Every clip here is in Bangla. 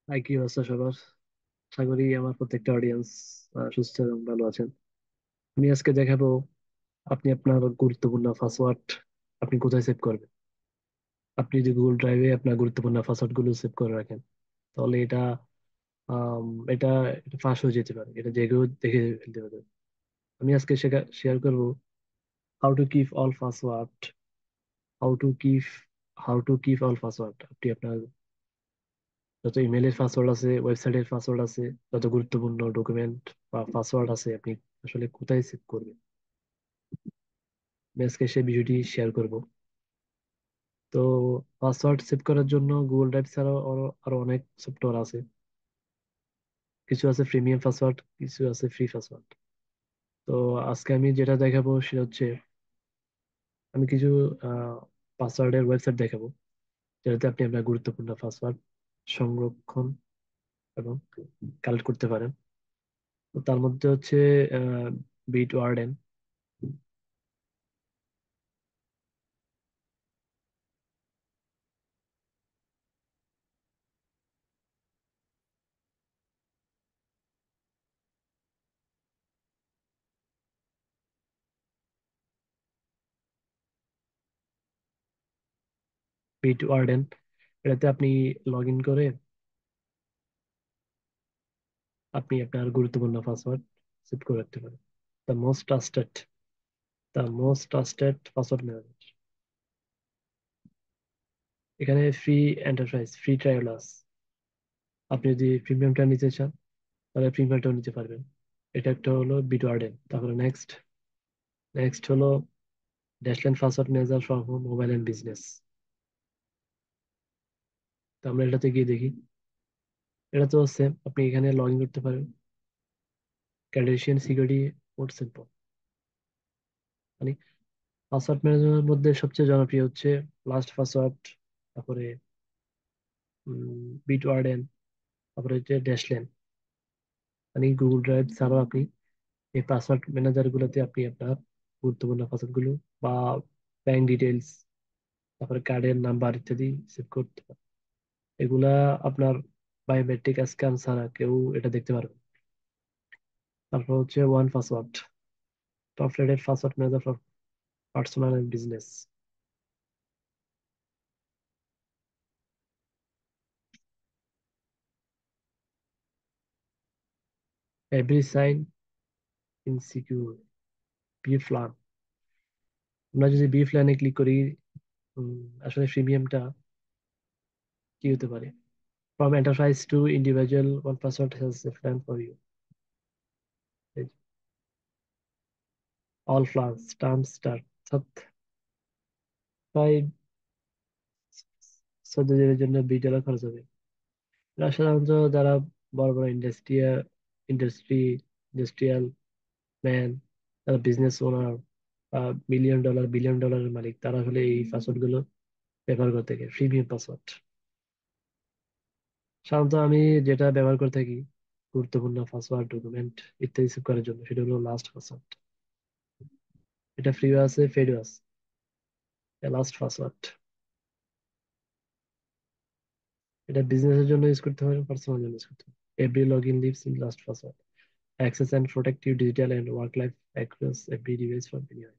কি অবস্থা সবার? আশা করি আমার প্রত্যেকটা অডিয়েন্স সুস্থ এবং ভালো আছেন। আমি আজকে দেখাবো আপনি আপনার গুরুত্বপূর্ণ পাসওয়ার্ড আপনি কোথায় সেভ করবেন। আপনি যদি গুগল ড্রাইভে আপনার গুরুত্বপূর্ণ পাসওয়ার্ড গুলো সেভ করে রাখেন, তাহলে আম, এটা এটা ফাঁস হয়ে যেতে পারে, এটা যে কেউ দেখে ফেলতে পারে। আমি আজকে শেয়ার করবো how to keep all password how to keep how to keep all password. আপনি আপনার যত ইমেলের পাসওয়ার্ড আছে, ওয়েবসাইটের পাসওয়ার্ড আছে, যত গুরুত্বপূর্ণ ডকুমেন্ট বা পাসওয়ার্ড আছে, আপনি আসলে কোথায় সেভ করবেন। আমি আজকে সেই ভিডিওটি শেয়ার করব। তো পাসওয়ার্ড সেভ করার জন্য গুগল ড্রাইভ ছাড়াও আরো অনেক সফটওয়্যার আছে। কিছু আছে প্রিমিয়াম পাসওয়ার্ড, কিছু আছে ফ্রি পাসওয়ার্ড। তো আজকে আমি যেটা দেখাবো সেটা হচ্ছে, আমি কিছু পাসওয়ার্ডের ওয়েবসাইট দেখাবো যেটাতে আপনি আপনার গুরুত্বপূর্ণ পাসওয়ার্ড সংরক্ষণ এবং কালেক্ট করতে পারেন। তো তার মধ্যে হচ্ছে বিট ওয়ার্ডেন। বিট ওয়ার্ডেন, এটাতে আপনি লগ ইন করে আপনি আপনার গুরুত্বপূর্ণ পাসওয়ার্ড সেভ করে রাখতে পারেন। The most trusted the most trusted password manager. এখানে ফ্রি এন্টারপ্রাইজ ফ্রি ট্রায়াল আছে। আপনি যদি প্রিমিয়ামটা নিতে চান তাহলে প্রিমিয়ামটাও নিতে পারবেন। এটা একটা হলো বিটওয়ার্ডেন। তারপরে নেক্সট হলো Dashlane password manager for mobile and business. তো আমরা এটাতে গিয়ে দেখি। এটা তো সেম, আপনি এখানে লগ ইন করতে পারেন। ক্যাডেশিয়ান সিকিউরিটি মোড সিম্পল। মানে পাসওয়ার্ড ম্যানেজারের মধ্যে সবচেয়ে জনপ্রিয় হচ্ছে লাস্ট পাসওয়ার্ড, তারপরে বিটওয়ার্ডেন, তারপরে হচ্ছে ড্যাশল্যান্ড। মানে গুগল ড্রাইভ ছাড়াও আপনি এই পাসওয়ার্ড ম্যানেজার গুলোতে আপনি আপনার গুরুত্বপূর্ণ পাসওয়ার্ড গুলো বা ব্যাংক ডিটেলস, তারপরে কার্ডের নাম্বার ইত্যাদি সেভ করতে পারেন। এগুলা আপনার বায়োমেট্রিক স্ক্যান ছাড়া কেউ এটা দেখতে পারবে না। তারপর হচ্ছে one password, top rated password manager for personal and business. Every sign in secure, বি ফ্ল্যান। আমরা যদি বি ফ্ল্যানে ক্লিক করি, উম, আসলে প্রিমিয়ামটা কি হতে পারে। From enterprise to individual, one password has a plan for you. All plans টার্মস স্টার, প্রায় 14 দিনের জন্য $20 খরচ হবে। এরা সাধারণত যারা বড় বড় ইন্ডাস্ট্রি ইন্ডাস্ট্রিয়াল ম্যান, যারা বিজনেস ওনার বা $1,000,000 $1,000,000,000-এর মালিক, তারা হলে এই পাসওয়ার্ড গুলো ব্যবহার করতে থাকে, প্রিমিয়াম পাসওয়ার্ড। সাধারণত আমি যেটা ব্যবহার করে থাকি গুরুত্বপূর্ণ পাসওয়ার্ড, ডকুমেন্ট ইত্যাদি সেভ করার জন্য, সেটা হলো লাস্ট পাসওয়ার্ড। এটা ফ্রিও আছে, পেডও আছে। লাস্ট পাসওয়ার্ড এটা বিজনেসের জন্য ইউজ করতে পারেন, পার্সোনাল জন্য ইউজ করতে পারেন। Every log in lives in last password, access and protect your digital and work life across every device from anywhere.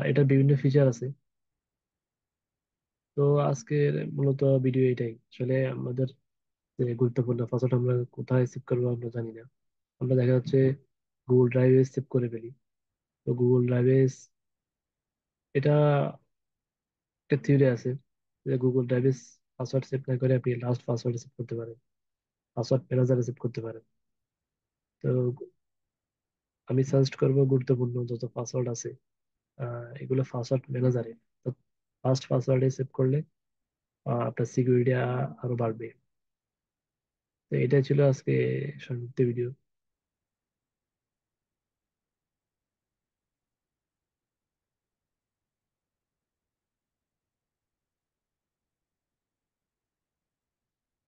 এটার বিভিন্ন ফিচার আছে। তো আজকের মূলত ভিডিও এটাই। আসলে আমাদের যে গুরুত্বপূর্ণ পাসওয়ার্ড আমরা কোথায় সেভ করবো আমরা জানি না। আমরা দেখা যাচ্ছে গুগল ড্রাইভে সেভ করে ফেলি। তো গুগল ড্রাইভে এটা একটা থিওরি আছে যে গুগল ড্রাইভে পাসওয়ার্ড সেভ না করে আপনি লাস্ট পাসওয়ার্ড সেভ করতে পারেন, পাসওয়ার্ড ম্যানেজারে সেভ করতে পারেন। তো আমি সাজেস্ট করবো গুরুত্বপূর্ণ যত পাসওয়ার্ড আছে এগুলো পাসওয়ার্ড ম্যানেজারে ফার্স্ট পাসওয়ার্ডে সেভ করলে আপনার সিকিউরিটি আরো বাড়বে। তো এটাই ছিল আজকে সংক্ষিপ্ত ভিডিও।